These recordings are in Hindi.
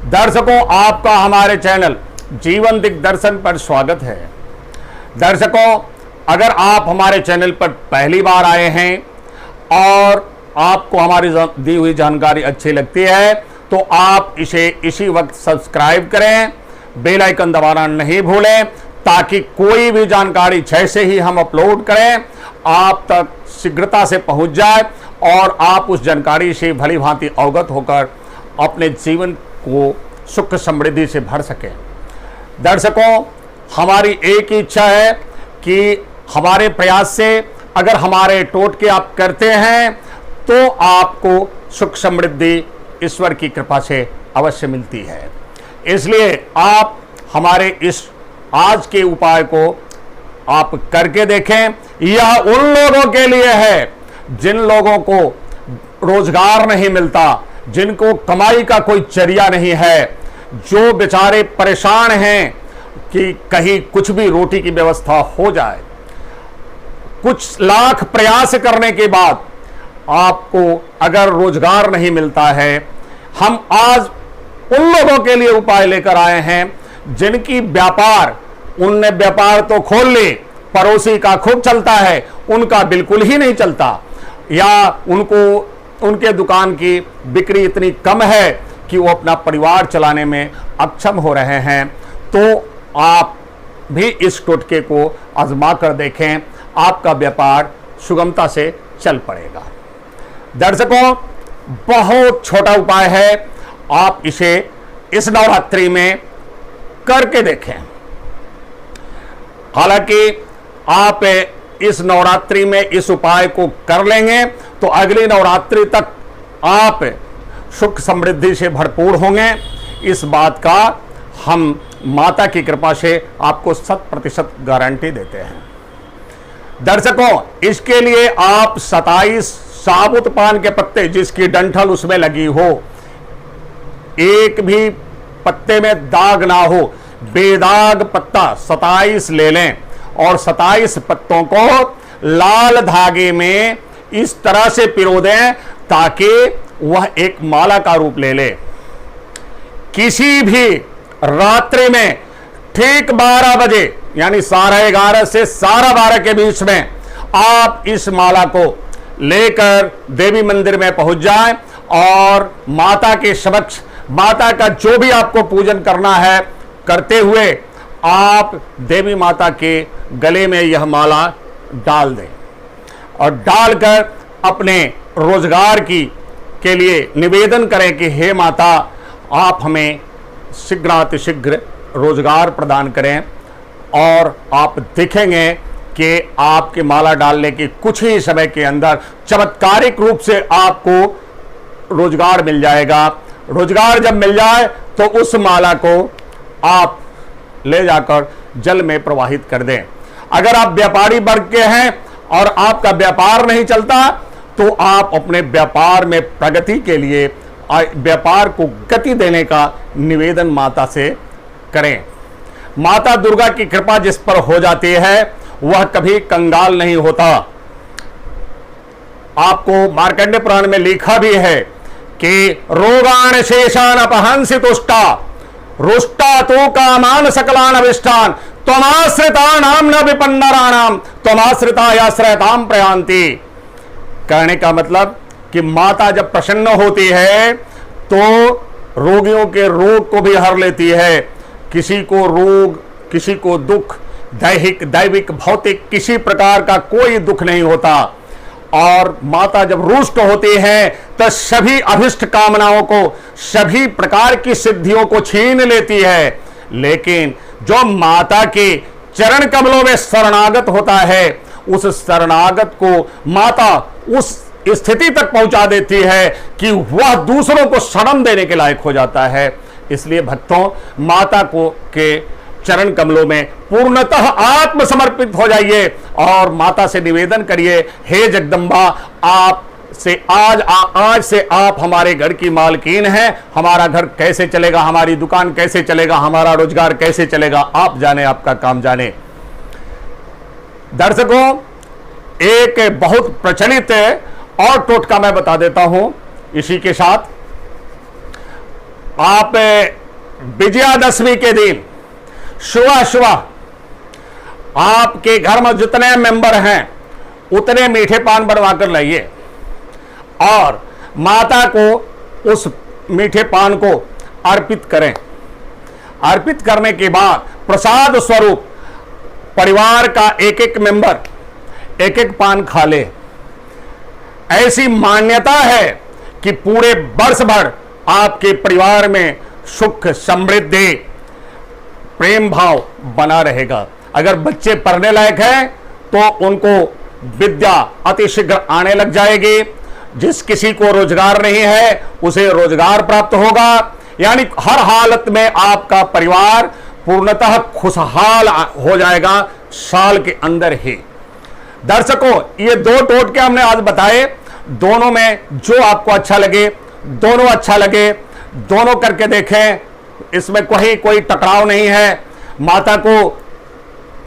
दर्शकों, आपका हमारे चैनल जीवन दिग्दर्शन पर स्वागत है। दर्शकों, अगर आप हमारे चैनल पर पहली बार आए हैं और आपको हमारी दी हुई जानकारी अच्छी लगती है तो आप इसे इसी वक्त सब्सक्राइब करें, बेल आइकन दबाना नहीं भूलें ताकि कोई भी जानकारी जैसे ही हम अपलोड करें आप तक शीघ्रता से पहुंच जाए और आप उस जानकारी से भली भांति अवगत होकर अपने जीवन को सुख समृद्धि से भर सकें। दर्शकों, हमारी एक ही इच्छा है कि हमारे प्रयास से अगर हमारे टोटके आप करते हैं तो आपको सुख समृद्धि ईश्वर की कृपा से अवश्य मिलती है। इसलिए आप हमारे इस आज के उपाय को आप करके देखें। यह उन लोगों के लिए है जिन लोगों को रोजगार नहीं मिलता, जिनको कमाई का कोई जरिया नहीं है, जो बेचारे परेशान हैं कि कहीं कुछ भी रोटी की व्यवस्था हो जाए। कुछ लाख प्रयास करने के बाद आपको अगर रोजगार नहीं मिलता है, हम आज उन लोगों के लिए उपाय लेकर आए हैं जिनकी व्यापार, उनने व्यापार तो खोल ली, पड़ोसी का खूब चलता है, उनका बिल्कुल ही नहीं चलता, या उनके दुकान की बिक्री इतनी कम है कि वो अपना परिवार चलाने में अक्षम हो रहे हैं। तो आप भी इस टोटके को आजमा कर देखें, आपका व्यापार सुगमता से चल पड़ेगा। दर्शकों, बहुत छोटा उपाय है, आप इसे इस नवरात्रि में करके देखें। हालांकि आप इस नवरात्रि में इस उपाय को कर लेंगे तो अगली नवरात्रि तक आप सुख समृद्धि से भरपूर होंगे। इस बात का हम माता की कृपा से आपको 100% गारंटी देते हैं। दर्शकों, इसके लिए आप 27 साबुत पान के पत्ते जिसकी डंठल उसमें लगी हो, एक भी पत्ते में दाग ना हो, बेदाग पत्ता 27 ले लें और 27 पत्तों को लाल धागे में इस तरह से पिरो दें ताकि वह एक माला का रूप ले ले। किसी भी रात्रि में ठीक 12 बजे यानी 11:30 से 12:30 के बीच में आप इस माला को लेकर देवी मंदिर में पहुंच जाएं और माता के समक्ष माता का जो भी आपको पूजन करना है करते हुए आप देवी माता के गले में यह माला डाल दें और डालकर अपने रोजगार के लिए निवेदन करें कि हे माता, आप हमें शीघ्रातिशीघ्र रोजगार प्रदान करें। और आप देखेंगे कि आपके माला डालने के कुछ ही समय के अंदर चमत्कारिक रूप से आपको रोजगार मिल जाएगा। रोजगार जब मिल जाए तो उस माला को आप ले जाकर जल में प्रवाहित कर दें। अगर आप व्यापारी वर्ग के हैं और आपका व्यापार नहीं चलता तो आप अपने व्यापार में प्रगति के लिए व्यापार को गति देने का निवेदन माता से करें। माता दुर्गा की कृपा जिस पर हो जाती है वह कभी कंगाल नहीं होता। आपको मार्कंडेय पुराण में लिखा भी है कि रोगान शेषान अपहंसि तुष्टा रुष्टा तो कामान सकलान अभिष्टान त्वमाश्रिता नाम न विपन्नराणाम त्वमाश्रिता याश्रयताम प्रयांति। कहने का मतलब कि माता जब प्रसन्न होती है तो रोगियों के रोग को भी हर लेती है। किसी को रोग, किसी को दुख, दैविक भौतिक किसी प्रकार का कोई दुख नहीं होता। और माता जब रुष्ट होती है तो सभी अभिष्ट कामनाओं को, सभी प्रकार की सिद्धियों को छीन लेती है। लेकिन जो माता के चरण कमलों में शरणागत होता है उस शरणागत को माता उस स्थिति तक पहुंचा देती है कि वह दूसरों को शरण देने के लायक हो जाता है। इसलिए भक्तों, माता को के चरण कमलों में पूर्णतः आत्मसमर्पित हो जाइए और माता से निवेदन करिए, हे जगदम्बा, आप से आज से आप हमारे घर की मालकीन हैं। हमारा घर कैसे चलेगा, हमारी दुकान कैसे चलेगा, हमारा रोजगार कैसे चलेगा, आप जाने, आपका काम जाने। दर्शकों, एक बहुत प्रचलित और टोटका मैं बता देता हूं इसी के साथ। आप विजयादशमी के दिन सुबह सुबह आपके घर में जितने मेंबर हैं उतने मीठे पान बनवा कर लाइए और माता को उस मीठे पान को अर्पित करें। अर्पित करने के बाद प्रसाद स्वरूप परिवार का एक एक मेंबर एक एक पान खा ले। ऐसी मान्यता है कि पूरे वर्ष भर आपके परिवार में सुख समृद्धि प्रेम भाव बना रहेगा। अगर बच्चे पढ़ने लायक हैं तो उनको विद्या अतिशीघ्र आने लग जाएगी। जिस किसी को रोजगार नहीं है उसे रोजगार प्राप्त होगा। यानी हर हालत में आपका परिवार पूर्णतः खुशहाल हो जाएगा साल के अंदर ही। दर्शकों, ये दो टोटके हमने आज बताए, दोनों में जो आपको अच्छा लगे दोनों अच्छा लगे, दोनों करके देखें। इसमें कोई टकराव नहीं है। माता को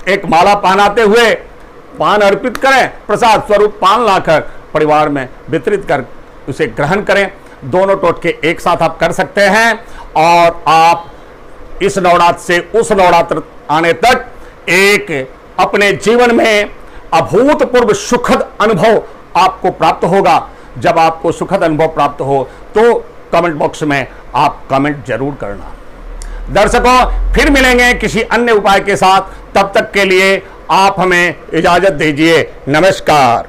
एक माला पहनाते हुए पान अर्पित करें, प्रसाद स्वरूप पान लाकर परिवार में वितरित कर उसे ग्रहण करें। दोनों टोटके एक साथ आप कर सकते हैं और आप इस नवरात्र से उस नवरात्र आने तक एक अपने जीवन में अभूतपूर्व सुखद अनुभव आपको प्राप्त होगा। जब आपको सुखद अनुभव प्राप्त हो तो कमेंट बॉक्स में आप कमेंट जरूर करना। दर्शकों, फिर मिलेंगे किसी अन्य उपाय के साथ। तब तक के लिए आप हमें इजाजत दीजिए। नमस्कार।